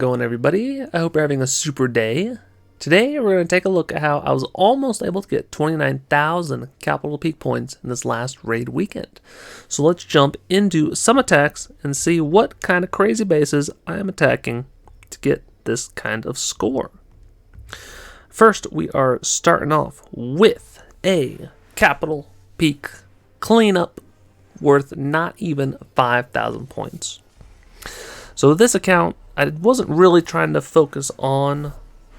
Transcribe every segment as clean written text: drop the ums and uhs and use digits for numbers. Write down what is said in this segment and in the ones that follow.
Going, everybody? I hope you're having a super day. Today we're going to take a look at how I was almost able to get 29,000 capital peak points in this last raid weekend. So let's jump into some attacks and see what kind of crazy bases I am attacking to get this kind of score. First, we are starting off with a capital peak cleanup worth not even 5,000 points. So this account, I wasn't really trying to focus on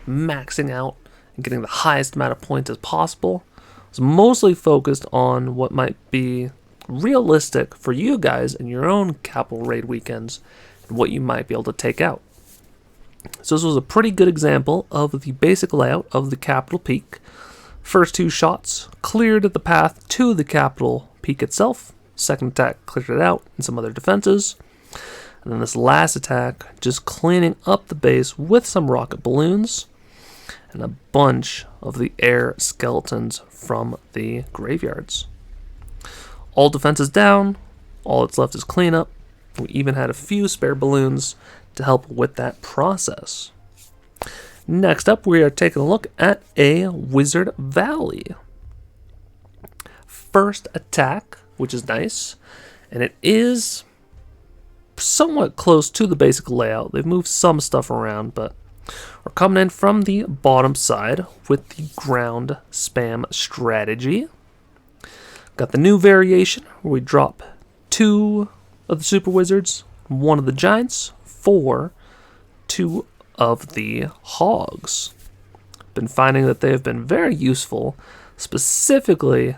maxing out and getting the highest amount of points as possible. I was mostly focused on what might be realistic for you guys in your own capital raid weekends and what you might be able to take out. So this was a pretty good example of the basic layout of the capital peak. First two shots cleared the path to the capital peak itself. Second attack cleared it out and some other defenses. And then this last attack, just cleaning up the base with some rocket balloons and a bunch of the air skeletons from the graveyards. All defenses down, all that's left is cleanup. We even had a few spare balloons to help with that process. Next up, we are taking a look at a Wizard Valley. First attack, which is nice, and it is somewhat close to the basic layout. They've moved some stuff around, but we're coming in from the bottom side with the ground spam strategy. Got the new variation where we drop 2 of the super wizards, 1 of the giants, for 2 of the hogs. Been finding that they have been very useful, specifically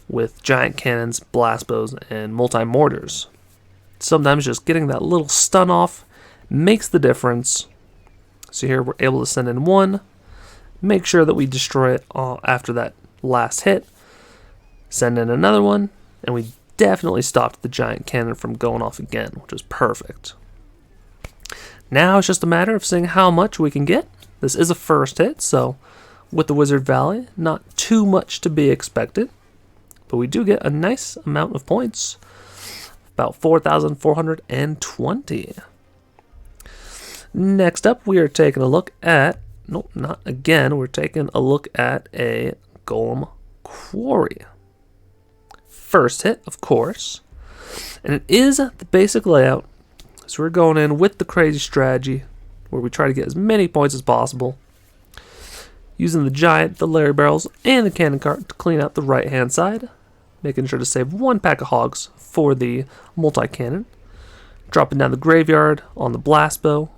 with giant cannons, blast bows, and multi-mortars. Sometimes just getting that little stun off makes the difference. So here we're able to send in 1, make sure that we destroy it after that last hit, send in another one, and we definitely stopped the giant cannon from going off again, which is perfect. Now it's just a matter of seeing how much we can get. This is a first hit, so with the Wizard Valley, not too much to be expected, but we do get a nice amount of points. About 4,420. Next up, we are taking a look at, nope, not again, we're taking a look at a Golem Quarry. First hit, of course, and it is the basic layout, so we're going in with the crazy strategy, where we try to get as many points as possible, using the giant, the Larry barrels, and the cannon cart to clean out the right-hand side, making sure to save 1 pack of hogs for the multi-cannon, dropping down the graveyard on the blast bow,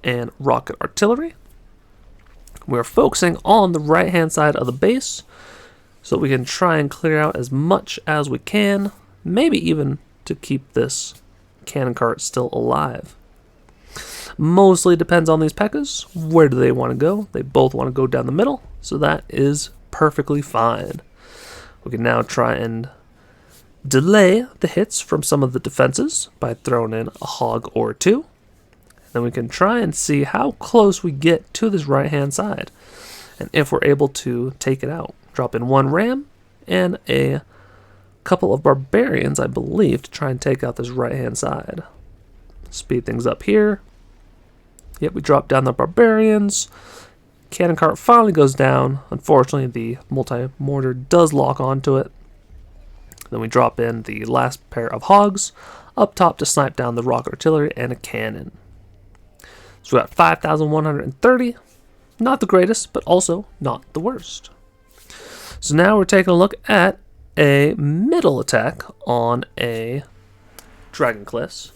and rocket artillery. We're focusing on the right-hand side of the base so we can try and clear out as much as we can, maybe even to keep this cannon cart still alive. Mostly depends on these P.E.K.K.A.s. Where do they want to go? They both want to go down the middle, so that is perfectly fine. We can now try and delay the hits from some of the defenses by throwing in a hog or 2. Then we can try and see how close we get to this right-hand side, and if we're able to take it out. Drop in 1 ram and a couple of barbarians, I believe, to try and take out this right-hand side. Speed things up here. Yep, we drop down the barbarians. Cannon cart finally goes down. Unfortunately, the multi-mortar does lock onto it. Then we drop in the last pair of hogs up top to snipe down the rocket artillery and a cannon. So we got 5,130. Not the greatest, but also not the worst. So now we're taking a look at a middle attack on a Dragon Cliffs.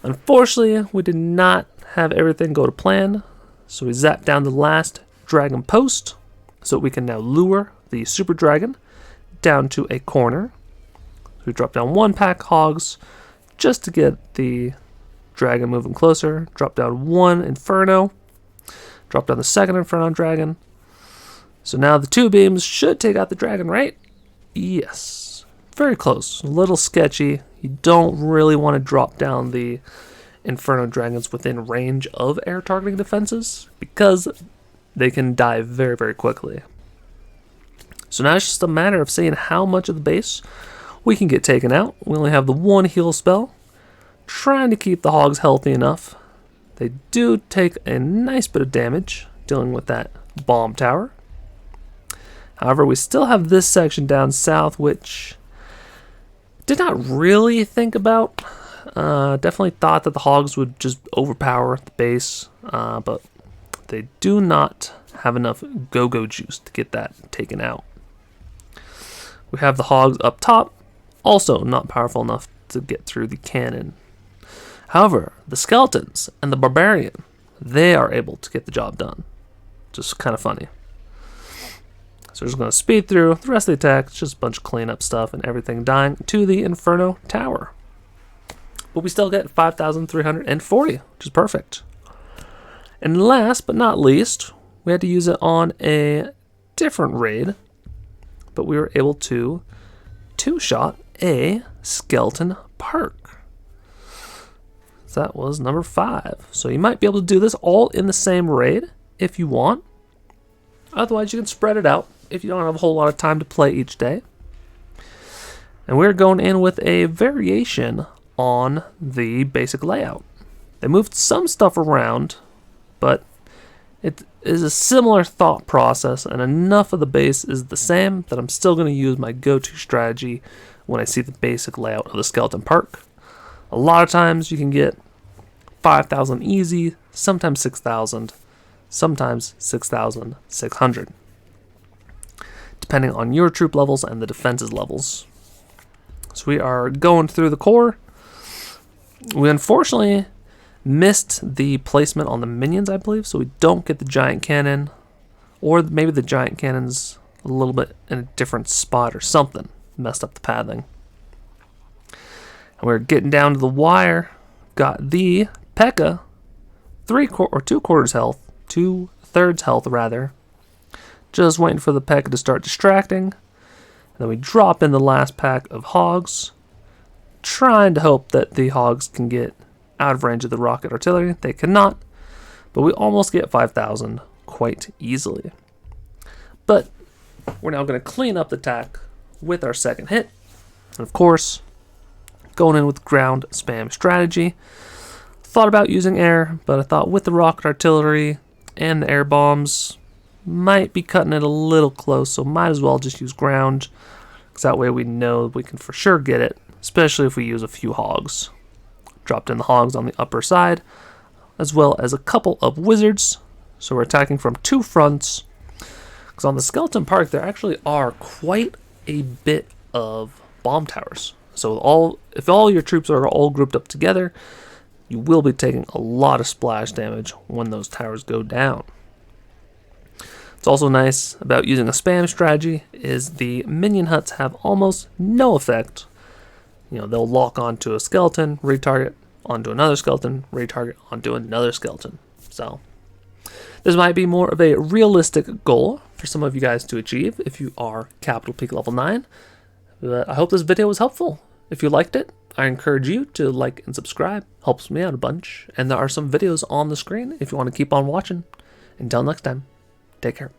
Unfortunately, we did not have everything go to plan. So we zap down the last dragon post so we can now lure the super dragon down to a corner. So we drop down 1 pack hogs just to get the dragon moving closer. Drop down 1 inferno. Drop down the second inferno dragon. So now the 2 beams should take out the dragon, right? Yes. Very close. A little sketchy. You don't really want to drop down the Inferno Dragons within range of air targeting defenses because they can die very, very quickly. So now it's just a matter of seeing how much of the base we can get taken out. We only have the 1 heal spell, trying to keep the hogs healthy enough They do take a nice bit of damage dealing with that bomb tower. However, we still have this section down south, which did not really think about. Definitely thought that the hogs would just overpower the base, but they do not have enough go-go juice to get that taken out. We have the hogs up top, also not powerful enough to get through the cannon. However, the skeletons and the barbarian, they are able to get the job done. Just kind of funny. So we're just going to speed through the rest of the attack. It's just a bunch of cleanup stuff and everything dying to the Inferno Tower. But we still get 5,340, which is perfect. And last but not least, we had to use it on a different raid. But we were able to two-shot a skeleton park. So that was number 5. So you might be able to do this all in the same raid if you want. Otherwise, you can spread it out if you don't have a whole lot of time to play each day. And we're going in with a variation on the basic layout. They moved some stuff around, but it is a similar thought process, and enough of the base is the same that I'm still going to use my go-to strategy when I see the basic layout of the skeleton park. A lot of times you can get 5,000 easy, sometimes 6,000, sometimes 6,600. Depending on your troop levels and the defenses levels. So we are going through the core. We unfortunately missed the placement on the minions, I believe, so we don't get the giant cannon, or maybe the giant cannon's a little bit in a different spot or something. Messed up the pathing. And we're getting down to the wire. Got the P.E.K.K.A. 2/4 health, 2/3 health rather. Just waiting for the P.E.K.K.A. to start distracting. And then we drop in the last pack of hogs, trying to hope that the hogs can get out of range of the rocket artillery. They cannot, but we almost get 5,000 quite easily. But we're now going to clean up the attack with our second hit. And of course, going in with ground spam strategy. Thought about using air, but I thought with the rocket artillery and the air bombs, might be cutting it a little close, so might as well just use ground, because that way we know we can for sure get it, especially if we use a few hogs. Dropped in the hogs on the upper side, as well as a couple of wizards, so we're attacking from 2 fronts, because on the skeleton park there actually are quite a bit of bomb towers. So if all your troops are all grouped up together, you will be taking a lot of splash damage when those towers go down. What's also nice about using a spam strategy is the minion huts have almost no effect. You know, they'll lock onto a skeleton, retarget onto another skeleton, retarget onto another skeleton. So this might be more of a realistic goal for some of you guys to achieve if you are capital peak level 9. But I hope this video was helpful. If you liked it, I encourage you to like and subscribe. Helps me out a bunch. And there are some videos on the screen if you want to keep on watching. Until next time, take care.